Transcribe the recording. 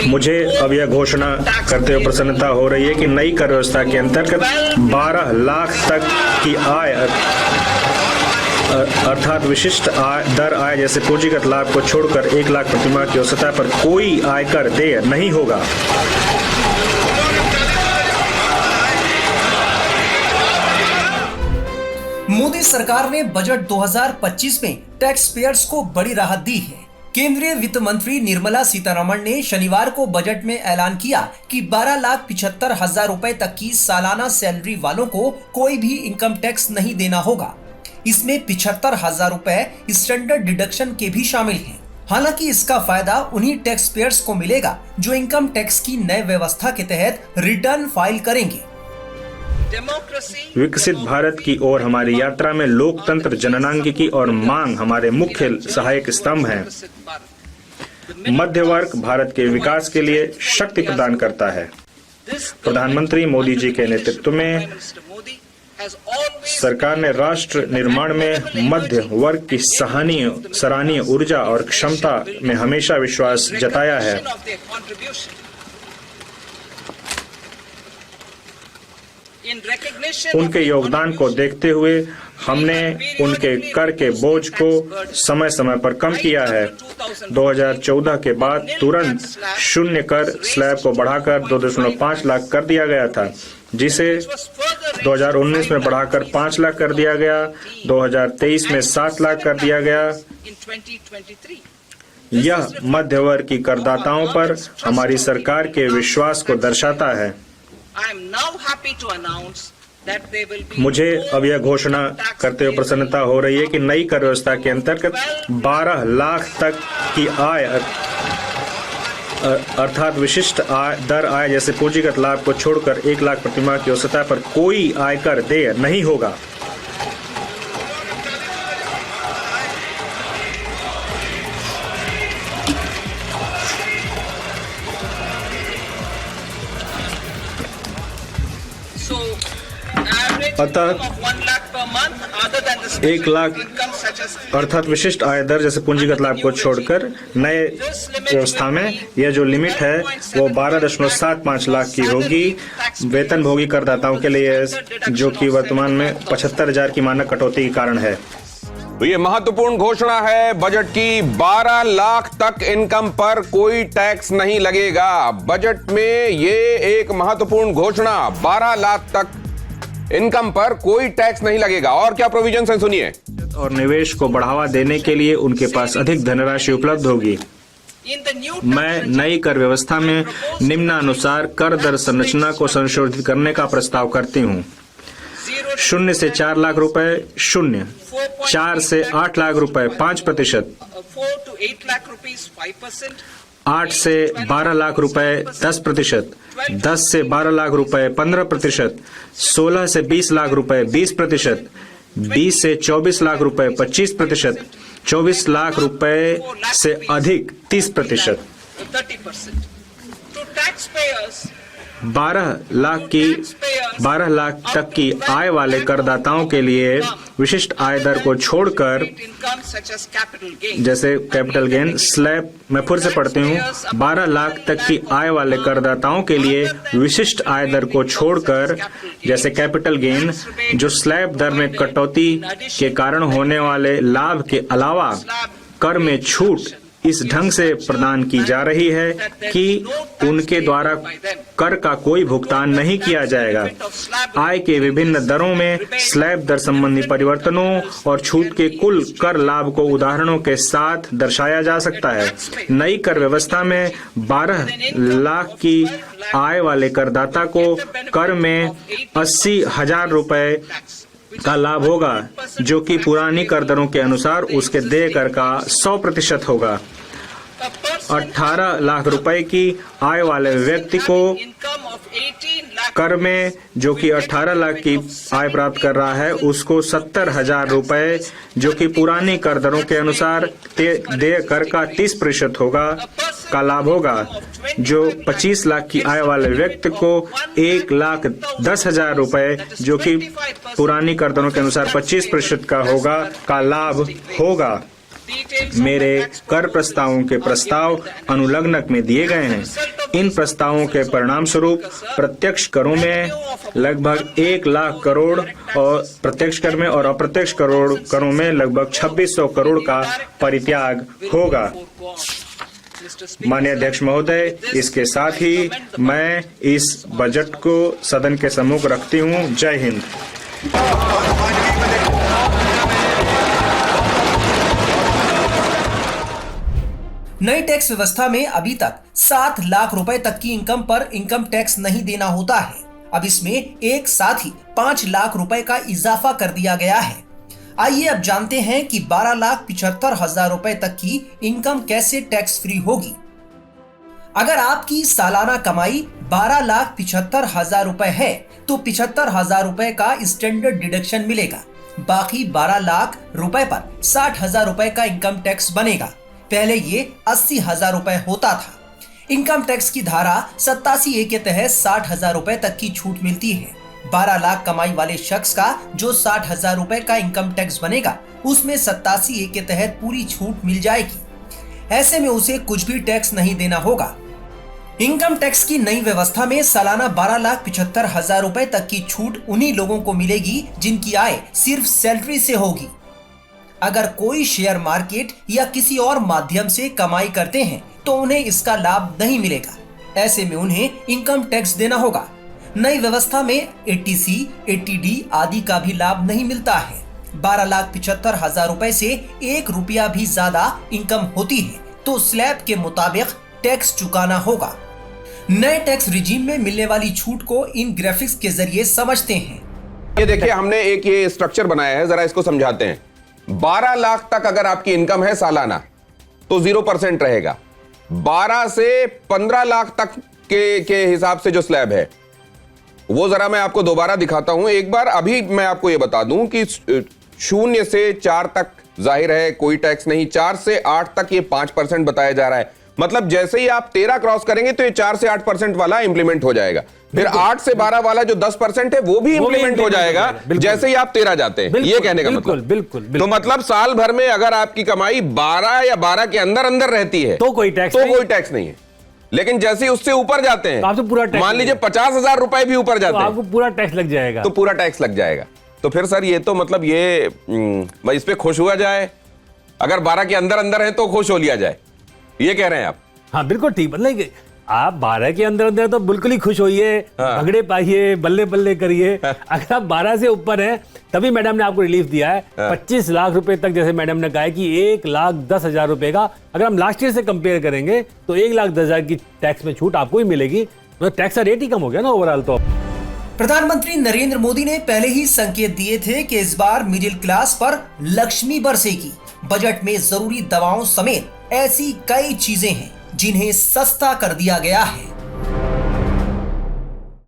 मुझे अब यह घोषणा करते हुए प्रसन्नता हो रही है कि नई कर व्यवस्था के अंतर्गत 12 लाख तक की आय अर्थात विशिष्ट दर आय जैसे पूंजीगत लाभ को छोड़कर 1 लाख प्रतिमाह की सतह पर कोई आयकर देय नहीं होगा। मोदी सरकार ने बजट 2025 में टैक्स पेयर्स को बड़ी राहत दी है। केंद्रीय वित्त मंत्री निर्मला सीतारमण ने शनिवार को बजट में ऐलान किया कि 12,75,000 रुपए तक की सालाना सैलरी वालों को कोई भी इनकम टैक्स नहीं देना होगा। इसमें 75,000 रुपए स्टैंडर्ड डिडक्शन के भी शामिल हैं। हालांकि इसका फायदा उन्हीं टैक्स पेयर्स को मिलेगा जो इनकम टैक्स की नई व्यवस्था के तहत रिटर्न फाइल करेंगे। विकसित भारत की ओर हमारी यात्रा में लोकतंत्र, जननांगिकी और मांग हमारे मुख्य सहायक स्तंभ हैं। मध्य वर्ग भारत के विकास के लिए शक्ति प्रदान करता है। प्रधानमंत्री मोदी जी के नेतृत्व में सरकार ने राष्ट्र निर्माण में मध्य वर्ग की सराहनीय ऊर्जा और क्षमता में हमेशा विश्वास जताया है। उनके योगदान को देखते हुए हमने उनके कर के बोझ को समय समय पर कम किया है। 2014 के बाद तुरंत शून्य कर स्लैब को बढ़ाकर 2.5 लाख कर दिया गया था, जिसे 2019 में बढ़ाकर 5 लाख कर दिया गया, 2023 में 7 लाख कर दिया गया। यह मध्य वर्ग की करदाताओं पर हमारी सरकार के विश्वास को दर्शाता है। मुझे अब यह घोषणा करते हुए प्रसन्नता हो रही है कि नई कर व्यवस्था के अंतर्गत 12 लाख तक की आय अर्थात विशिष्ट दर आय जैसे पूंजीगत लाभ को छोड़कर 1 लाख प्रतिमाह की सतह पर कोई आयकर देय नहीं होगा। अतः 1 लाख अर्थात विशिष्ट आय दर जैसे पूंजीगत लाभ को छोड़कर नए व्यवस्था में यह जो लिमिट है वो 12.75 लाख की होगी वेतन भोगी करदाताओं के लिए, जो कि वर्तमान में 75,000 की मानक कटौती के कारण है। तो ये महत्वपूर्ण घोषणा है बजट की। 12 लाख तक इनकम पर कोई टैक्स नहीं लगेगा। बजट में ये एक महत्वपूर्ण घोषणा, 12 लाख तक इनकम पर कोई टैक्स नहीं लगेगा। और क्या प्रोविजन है सुनिए। और निवेश को बढ़ावा देने के लिए उनके पास अधिक धनराशि उपलब्ध होगी। मैं नई कर व्यवस्था में निम्नानुसार कर दर संरचना को संशोधित करने का प्रस्ताव करती हूँ। 0 से 4 लाख रुपए 0, 4 से 8 लाख रुपए 5%, 8 से 12 लाख रुपए 10%, 10 से 12 लाख रुपए 15%, 16 से 20 लाख रुपए 20%, 20 से 24 लाख रुपए 25%, 24 लाख रुपए से अधिक 30%। 12 लाख तक की आय वाले करदाताओं के लिए विशिष्ट आय दर को छोड़कर जैसे कैपिटल गेन स्लैब, मैं फिर से पढ़ती हूँ, 12 लाख तक की आय वाले करदाताओं के लिए विशिष्ट आय दर को छोड़कर जैसे कैपिटल गेन, जो स्लैब दर में कटौती के कारण होने वाले लाभ के अलावा कर में छूट इस ढंग से प्रदान की जा रही है कि उनके द्वारा कर का कोई भुगतान नहीं किया जाएगा। आय के विभिन्न दरों में स्लैब दर संबंधी परिवर्तनों और छूट के कुल कर लाभ को उदाहरणों के साथ दर्शाया जा सकता है। नई कर व्यवस्था में 12 लाख की आय वाले करदाता को कर में 80,000 रुपए का लाभ होगा, जो कि पुरानी कर दरों के अनुसार उसके देय कर का 100% होगा। 18 लाख रुपए की आय वाले व्यक्ति को कर में, जो कि 18 लाख की आय प्राप्त कर रहा है, उसको 70,000 रुपए, जो कि पुरानी कर दरों के अनुसार देय कर का 30% होगा, का लाभ होगा। जो 25 लाख की आय वाले व्यक्ति को 1,10,000 रुपए, जो कि पुरानी कर दरों के अनुसार 25% का होगा, का लाभ होगा। मेरे कर प्रस्तावों के प्रस्ताव अनुलग्नक में दिए गए हैं। इन प्रस्तावों के परिणाम स्वरूप प्रत्यक्ष करों में लगभग 1 लाख करोड़ और प्रत्यक्ष कर में और अप्रत्यक्ष करों में लगभग 2600 करोड़ का परित्याग होगा। माननीय अध्यक्ष महोदय, इसके साथ ही मैं इस बजट को सदन के सम्मुख रखती हूँ। जय हिंद। नई टैक्स व्यवस्था में अभी तक 7 लाख रुपए तक की इनकम पर इनकम टैक्स नहीं देना होता है। अब इसमें एक साथ ही 5 लाख रुपए का इजाफा कर दिया गया है। आइए अब जानते हैं कि 12,75,000 रुपए तक की इनकम कैसे टैक्स फ्री होगी। अगर आपकी सालाना कमाई 12,75,000 रुपए है तो 75,000 रुपए का स्टैंडर्ड डिडक्शन मिलेगा। बाकी 12 लाख रुपए पर 60,000 रुपए का इनकम टैक्स बनेगा। पहले ये 80,000 रुपए होता था। इनकम टैक्स की धारा 87A के तहत 60,000 रुपए तक की छूट मिलती है। 12 लाख कमाई वाले शख्स का जो 60,000 रुपए का इनकम टैक्स बनेगा, उसमें 87A के तहत पूरी छूट मिल जाएगी। ऐसे में उसे कुछ भी टैक्स नहीं देना होगा। इनकम टैक्स की नई व्यवस्था में सालाना 12,75,000 रुपए तक की छूट उन्हीं लोगों को मिलेगी जिनकी आय सिर्फ सैलरी से होगी। अगर कोई शेयर मार्केट या किसी और माध्यम से कमाई करते हैं तो उन्हें इसका लाभ नहीं मिलेगा। ऐसे में उन्हें इनकम टैक्स देना होगा। नई व्यवस्था में 80C, 80D आदि का भी लाभ नहीं मिलता है। 12,75,000 रुपए से 1 रुपया भी ज्यादा इनकम होती है तो स्लैब के मुताबिक टैक्स चुकाना होगा। नए टैक्स रिजीम में मिलने वाली छूट को इन ग्राफिक्स के जरिए समझते हैं। ये देखिए, हमने एक ये स्ट्रक्चर बनाया है, जरा इसको समझाते हैं। 12 लाख तक अगर आपकी इनकम है सालाना तो 0% रहेगा। 12 से 15 लाख तक के हिसाब से जो स्लैब है वो जरा मैं आपको दोबारा दिखाता हूं एक बार। अभी मैं आपको ये बता दूं कि 0 से 4 तक जाहिर है कोई टैक्स नहीं, 4 से 8 तक ये 5% बताया जा रहा है। मतलब जैसे ही आप 13 क्रॉस करेंगे तो ये 4 से 8% वाला इंप्लीमेंट हो जाएगा। फिर 8 से 12 वाला जो 10% है वो भी इंप्लीमेंट हो जाएगा जैसे ही आप 13 जाते हैं। ये कहने का मतलब बिल्कुल। तो मतलब साल भर में अगर आपकी कमाई 12 या 12 के अंदर रहती है तो कोई टैक्स नहीं है। लेकिन जैसे ही उससे ऊपर जाते हैं, आपको पूरा मान लीजिए 50,000 रुपए भी ऊपर जाते हैं, आपको पूरा टैक्स लग जाएगा। तो पूरा टैक्स लग जाएगा। तो फिर सर ये तो मतलब ये इस पे खुश हुआ जाए, अगर 12 के अंदर है तो खुश हो लिया जाए, ये कह रहे हैं आप? हाँ बिल्कुल ठीक। मतलब आप 12 के अंदर तो बिल्कुल ही खुश होइए, भगड़े पाइए, बल्ले बल्ले करिए। अगर आप 12 से ऊपर हैं तभी मैडम ने आपको रिलीफ दिया है 25 लाख रुपए तक। जैसे मैडम ने कहा है कि 1,10,000 रुपए का अगर हम लास्ट ईयर से कंपेयर करेंगे तो 1,10,000 की टैक्स में छूट आपको ही मिलेगी। तो टैक्स का रेट ही कम हो गया ना ओवरऑल। तो प्रधानमंत्री नरेंद्र मोदी ने पहले ही संकेत दिए थे कि इस बार मिडिल क्लास पर लक्ष्मी बरसेगी। बजट में जरूरी दवाओं समेत ऐसी कई चीजें हैं जिन्हें सस्ता कर दिया गया है।